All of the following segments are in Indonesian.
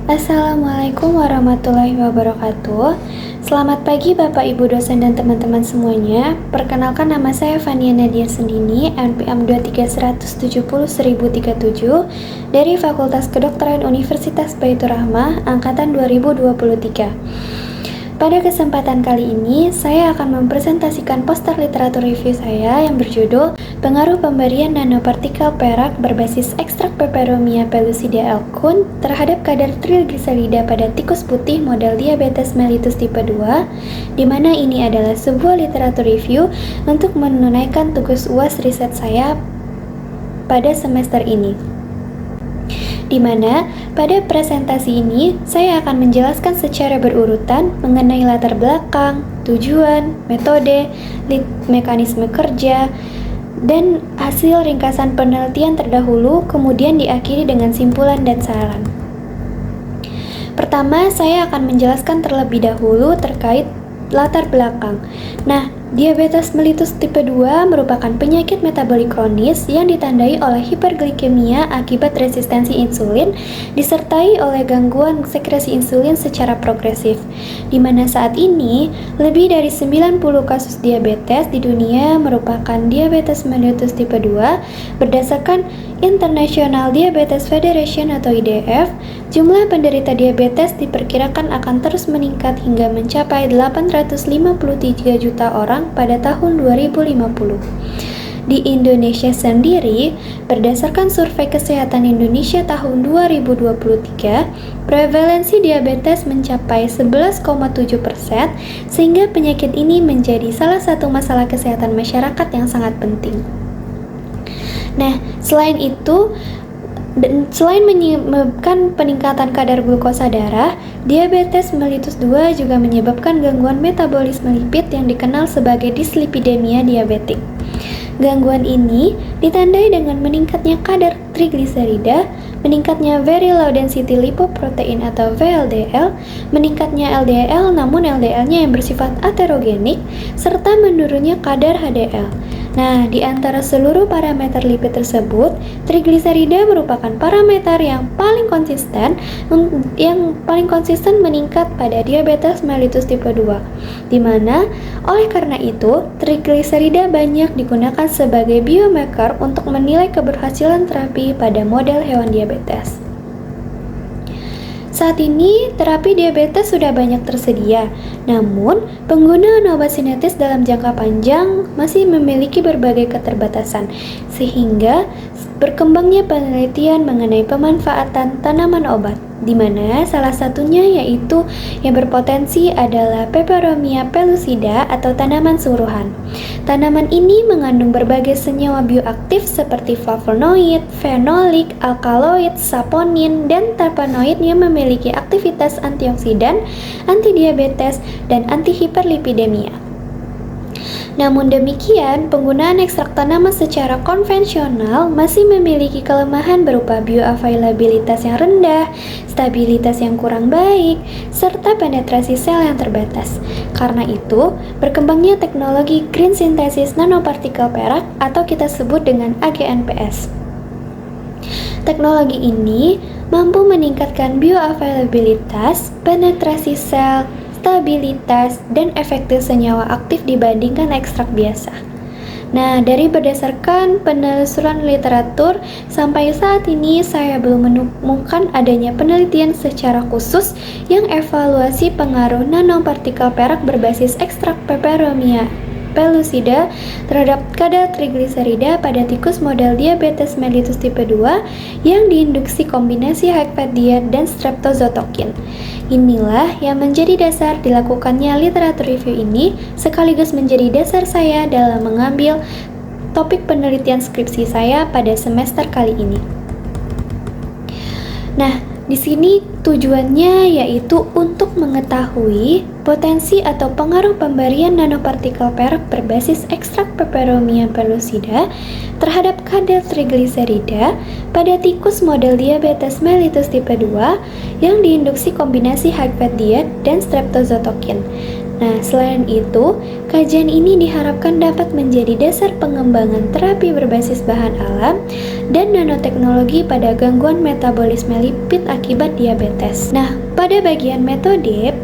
Assalamualaikum warahmatullahi wabarakatuh. Selamat pagi Bapak Ibu dosen dan teman-teman semuanya. Perkenalkan, nama saya Fania Nadia Sendini, NPM 231701037 dari Fakultas Kedokteran Universitas Baitur Rahmah angkatan 2023. Pada kesempatan kali ini, saya akan mempresentasikan poster literatur review saya yang berjudul Pengaruh Pemberian Nanopartikel Perak Berbasis Ekstrak Peperomia pellucida L. terhadap kadar trigliserida pada tikus putih model diabetes mellitus tipe 2, di mana ini adalah sebuah literatur review untuk menunaikan tugas UAS riset saya pada semester ini. Di mana pada presentasi ini saya akan menjelaskan secara berurutan mengenai latar belakang, tujuan, metode, mekanisme kerja, dan hasil ringkasan penelitian terdahulu, kemudian diakhiri dengan simpulan dan saran. Pertama, saya akan menjelaskan terlebih dahulu terkait latar belakang. Nah, diabetes mellitus tipe 2 merupakan penyakit metabolik kronis yang ditandai oleh hiperglikemia akibat resistensi insulin disertai oleh gangguan sekresi insulin secara progresif, di mana saat ini lebih dari 90 kasus diabetes di dunia merupakan diabetes mellitus tipe 2 berdasarkan International Diabetes Federation atau IDF. Jumlah penderita diabetes diperkirakan akan terus meningkat hingga mencapai 853 juta orang pada tahun 2050. Di Indonesia sendiri, berdasarkan Survei Kesehatan Indonesia tahun 2023, prevalensi diabetes mencapai 11,7%, sehingga penyakit ini menjadi salah satu masalah kesehatan masyarakat yang sangat penting. Nah, selain itu, selain menyebabkan peningkatan kadar glukosa darah, diabetes mellitus 2 juga menyebabkan gangguan metabolisme lipid yang dikenal sebagai dislipidemia diabetik. Gangguan ini ditandai dengan meningkatnya kadar trigliserida, meningkatnya very low density lipoprotein atau VLDL, meningkatnya LDL namun LDL-nya yang bersifat aterogenik, serta menurunnya kadar HDL. Nah, di antara seluruh parameter lipid tersebut, trigliserida merupakan parameter yang paling konsisten meningkat pada diabetes mellitus tipe 2, di mana oleh karena itu, trigliserida banyak digunakan sebagai biomarker untuk menilai keberhasilan terapi pada model hewan diabetes. Saat ini, terapi diabetes sudah banyak tersedia, namun penggunaan obat sintetis dalam jangka panjang masih memiliki berbagai keterbatasan, sehingga berkembangnya penelitian mengenai pemanfaatan tanaman obat, di mana salah satunya yaitu yang berpotensi adalah Peperomia pellucida atau tanaman suruhan. Tanaman ini mengandung berbagai senyawa bioaktif seperti flavonoid, fenolik, alkaloid, saponin, dan terpenoid yang memiliki aktivitas antioksidan, antidiabetes, dan antihiperlipidemia. Namun demikian, penggunaan ekstrak tanaman secara konvensional masih memiliki kelemahan berupa bioavailabilitas yang rendah, stabilitas yang kurang baik, serta penetrasi sel yang terbatas. Karena itu, berkembangnya teknologi green synthesis nanopartikel perak atau kita sebut dengan AGNPS. Teknologi ini mampu meningkatkan bioavailabilitas, penetrasi sel, stabilitas, dan efektif senyawa aktif dibandingkan ekstrak biasa. Nah, dari berdasarkan penelusuran literatur, sampai saat ini saya belum menemukan adanya penelitian secara khusus yang evaluasi pengaruh nanopartikel perak berbasis ekstrak Peperomia pellucida terhadap kadar trigliserida pada tikus model diabetes mellitus tipe 2 yang diinduksi kombinasi high fat diet dan streptozotokin. Inilah yang menjadi dasar dilakukannya literatur review ini, sekaligus menjadi dasar saya dalam mengambil topik penelitian skripsi saya pada semester kali ini. Nah, di sini tujuannya yaitu untuk mengetahui potensi atau pengaruh pemberian nanopartikel perak berbasis ekstrak Peperomia pellucida terhadap kadar trigliserida pada tikus model diabetes mellitus tipe 2 yang diinduksi kombinasi high fat diet dan streptozotokin. Nah, selain itu, kajian ini diharapkan dapat menjadi dasar pengembangan terapi berbasis bahan alam dan nanoteknologi pada gangguan metabolisme lipid akibat diabetes. Nah, pada bagian metode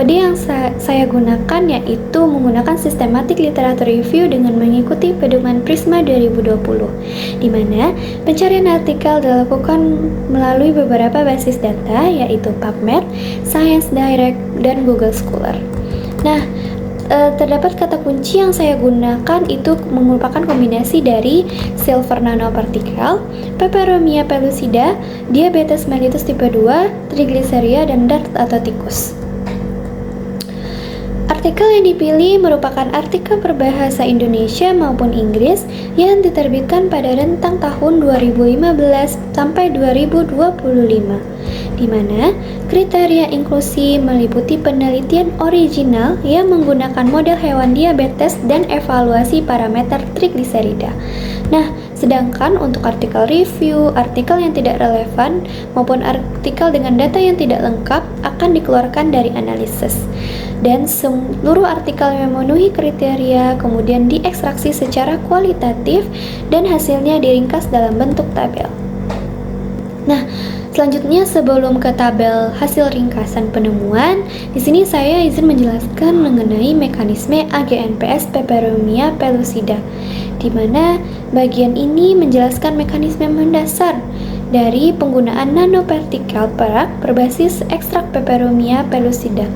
yang saya gunakan yaitu menggunakan systematic literature review dengan mengikuti pedoman Prisma 2020, di mana pencarian artikel dilakukan melalui beberapa basis data yaitu PubMed, Science Direct, dan Google Scholar. Nah, terdapat kata kunci yang saya gunakan itu merupakan kombinasi dari silver nanopartikel, peperomia pellucida, diabetes mellitus tipe 2, triglyceria, dan DART atau tikus. Artikel yang dipilih merupakan artikel berbahasa Indonesia maupun Inggris yang diterbitkan pada rentang tahun 2015 sampai 2025, di mana kriteria inklusi meliputi penelitian original yang menggunakan model hewan diabetes dan evaluasi parameter trigliserida. Nah, sedangkan untuk artikel review, artikel yang tidak relevan maupun artikel dengan data yang tidak lengkap akan dikeluarkan dari analisis. Dan seluruh artikel yang memenuhi kriteria kemudian diekstraksi secara kualitatif dan hasilnya diringkas dalam bentuk tabel. Nah, selanjutnya sebelum ke tabel hasil ringkasan penemuan, di sini saya izin menjelaskan mengenai mekanisme AGNPS peperomia pellucida, di mana bagian ini menjelaskan mekanisme mendasar dari penggunaan nanopartikel perak berbasis ekstrak peperomia pellucida.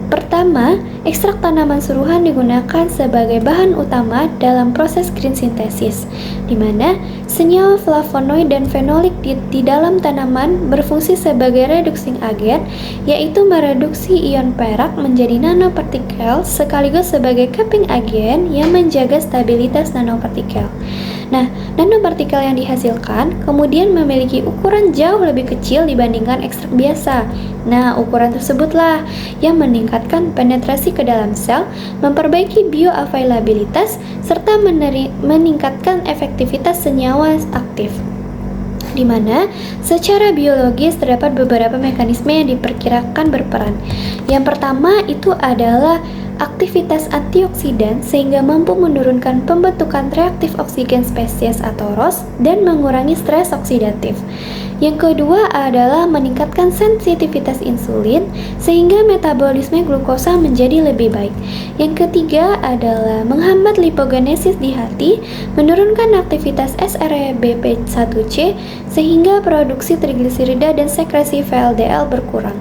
Pertama, ekstrak tanaman suruhan digunakan sebagai bahan utama dalam proses green synthesis, di mana senyawa flavonoid dan fenolik di dalam tanaman berfungsi sebagai reducing agent, yaitu mereduksi ion perak menjadi nanopartikel sekaligus sebagai capping agent yang menjaga stabilitas nanopartikel. Nah, nanopartikel yang dihasilkan kemudian memiliki ukuran jauh lebih kecil dibandingkan ekstrak biasa. Nah, ukuran tersebutlah yang meningkatkan penetrasi ke dalam sel, memperbaiki bioavailabilitas, serta meningkatkan efektivitas senyawa aktif, di mana secara biologis terdapat beberapa mekanisme yang diperkirakan berperan. Yang pertama itu adalah aktivitas antioksidan sehingga mampu menurunkan pembentukan reaktif oksigen spesies atau ROS dan mengurangi stres oksidatif. Yang kedua adalah meningkatkan sensitivitas insulin sehingga metabolisme glukosa menjadi lebih baik. Yang ketiga adalah menghambat lipogenesis di hati, menurunkan aktivitas SREBP1C sehingga produksi trigliserida dan sekresi VLDL berkurang.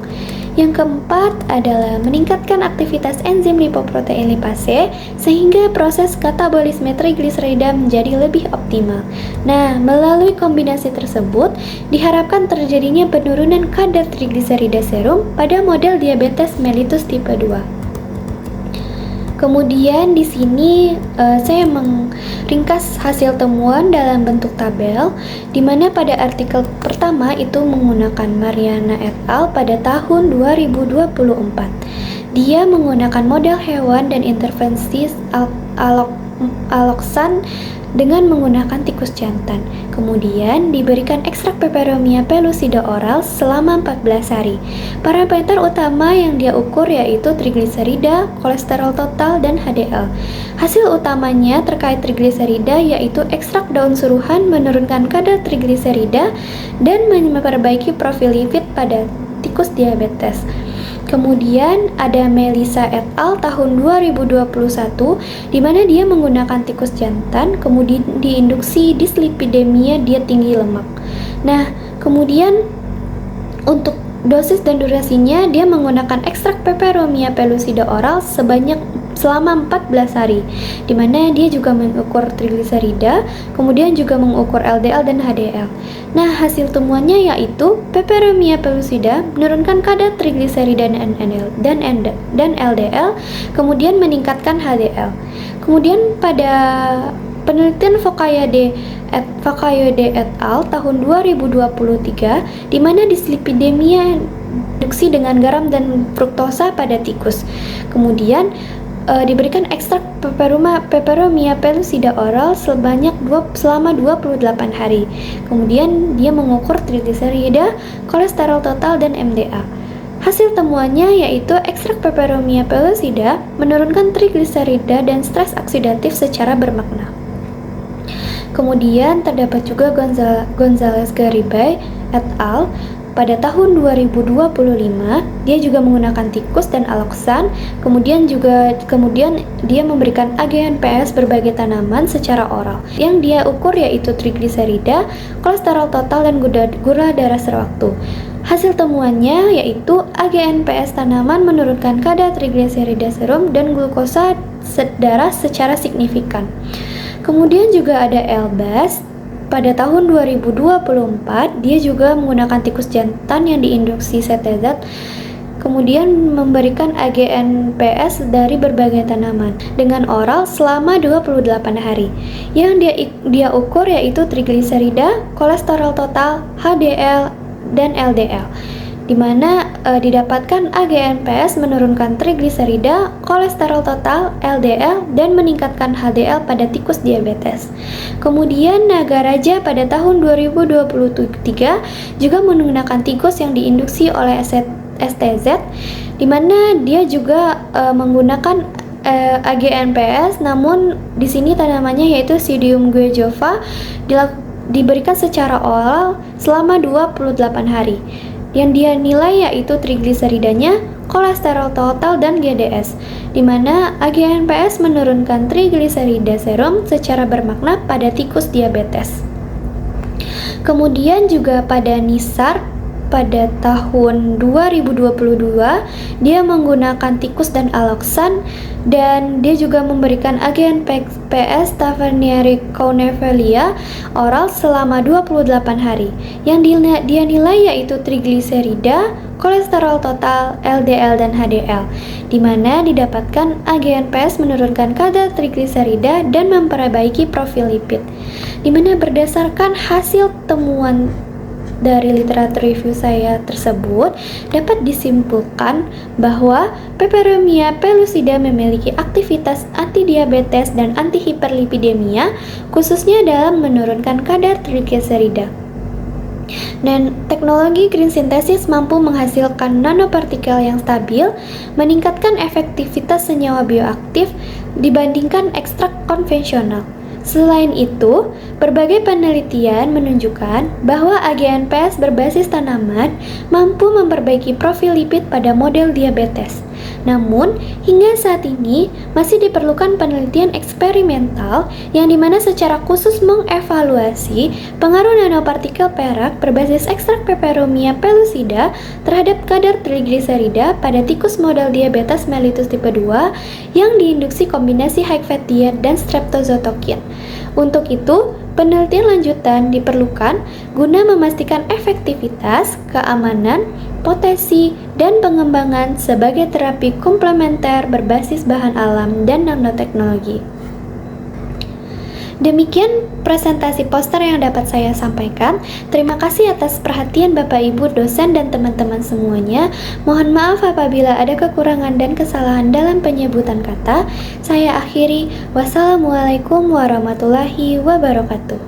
Yang keempat adalah meningkatkan aktivitas enzim lipoprotein lipase sehingga proses katabolisme trigliserida menjadi lebih optimal. Nah, melalui kombinasi tersebut diharapkan terjadinya penurunan kadar trigliserida serum pada model diabetes mellitus tipe 2. Kemudian di sini saya meringkas hasil temuan dalam bentuk tabel, di mana pada artikel pertama itu menggunakan Mariana et al. Pada tahun 2024. Dia menggunakan model hewan dan intervensi alloxan dengan menggunakan tikus jantan. Kemudian diberikan ekstrak peperomia pellucida oral selama 14 hari. Parameter utama yang dia ukur yaitu trigliserida, kolesterol total, dan HDL. Hasil utamanya terkait trigliserida yaitu ekstrak daun suruhan menurunkan kadar trigliserida dan memperbaiki profil lipid pada tikus diabetes. Kemudian ada Melissa et al. Tahun 2021 di mana dia menggunakan tikus jantan kemudian diinduksi dislipidemia dia tinggi lemak. Nah, kemudian untuk dosis dan durasinya dia menggunakan ekstrak peperomia pellucida oral selama 14 hari, di mana dia juga mengukur trigliserida, kemudian juga mengukur LDL dan HDL. Nah, hasil temuannya yaitu peperomia pellucida menurunkan kadar trigliserida dan LDL, kemudian meningkatkan HDL. Kemudian pada penelitian Fakayode et al. Tahun 2023, di mana dislipidemia reduksi dengan garam dan fruktosa pada tikus. Kemudian diberikan ekstrak peperomia pellucida oral selama 28 hari. Kemudian dia mengukur trigliserida, kolesterol total, dan MDA. Hasil temuannya yaitu ekstrak Peperomia pellucida menurunkan trigliserida dan stres oksidatif secara bermakna. Kemudian terdapat juga Gonzalez Garibay et al. Pada tahun 2025, dia juga menggunakan tikus dan aloksan, kemudian dia memberikan AGNPS berbagai tanaman secara oral. Yang dia ukur yaitu trigliserida, kolesterol total, dan gula darah sewaktu. Hasil temuannya yaitu AGNPS tanaman menurunkan kadar trigliserida serum dan glukosa darah secara signifikan. Kemudian juga ada Elbaz. Pada tahun 2024, dia juga menggunakan tikus jantan yang diinduksi CTZ, kemudian memberikan AGNPS dari berbagai tanaman dengan oral selama 28 hari. Yang dia ukur yaitu trigliserida, kolesterol total, HDL, dan LDL, di mana didapatkan AGNPS menurunkan trigliserida, kolesterol total, LDL, dan meningkatkan HDL pada tikus diabetes. Kemudian Nagaraja pada tahun 2023 juga menggunakan tikus yang diinduksi oleh STZ, di mana dia juga menggunakan AGNPS, namun di sini tanamannya yaitu Psidium guejova diberikan secara oral selama 28 hari. Yang dia nilai yaitu trigliseridanya, kolesterol total, dan GDS, di mana AGNPS menurunkan trigliserida serum secara bermakna pada tikus diabetes. Kemudian juga pada Nisar pada tahun 2022, dia menggunakan tikus dan aloksan, dan dia juga memberikan AGNPS Tavernieri Caunevelia oral selama 28 hari. Yang dia nilai yaitu trigliserida, kolesterol total, LDL, dan HDL, di mana didapatkan AGNPS menurunkan kadar trigliserida dan memperbaiki profil lipid. Di mana berdasarkan hasil temuan dari literatur review saya tersebut, dapat disimpulkan bahwa Peperomia pellucida memiliki aktivitas antidiabetes dan antihiperlipidemia, khususnya dalam menurunkan kadar trigliserida. Dan teknologi green synthesis mampu menghasilkan nanopartikel yang stabil, meningkatkan efektivitas senyawa bioaktif dibandingkan ekstrak konvensional. Selain itu, berbagai penelitian menunjukkan bahwa AGNPS berbasis tanaman mampu memperbaiki profil lipid pada model diabetes. Namun, hingga saat ini masih diperlukan penelitian eksperimental yang dimana secara khusus mengevaluasi pengaruh nanopartikel perak berbasis ekstrak Peperomia pellucida terhadap kadar trigliserida pada tikus model diabetes mellitus tipe 2 yang diinduksi kombinasi high fat diet dan streptozotokin. Untuk itu, penelitian lanjutan diperlukan guna memastikan efektivitas, keamanan, potensi, dan pengembangan sebagai terapi komplementer berbasis bahan alam dan nanoteknologi. Demikian presentasi poster yang dapat saya sampaikan. Terima kasih atas perhatian Bapak Ibu dosen dan teman-teman semuanya. Mohon maaf apabila ada kekurangan dan kesalahan dalam penyebutan kata. Saya akhiri. Wassalamualaikum warahmatullahi wabarakatuh.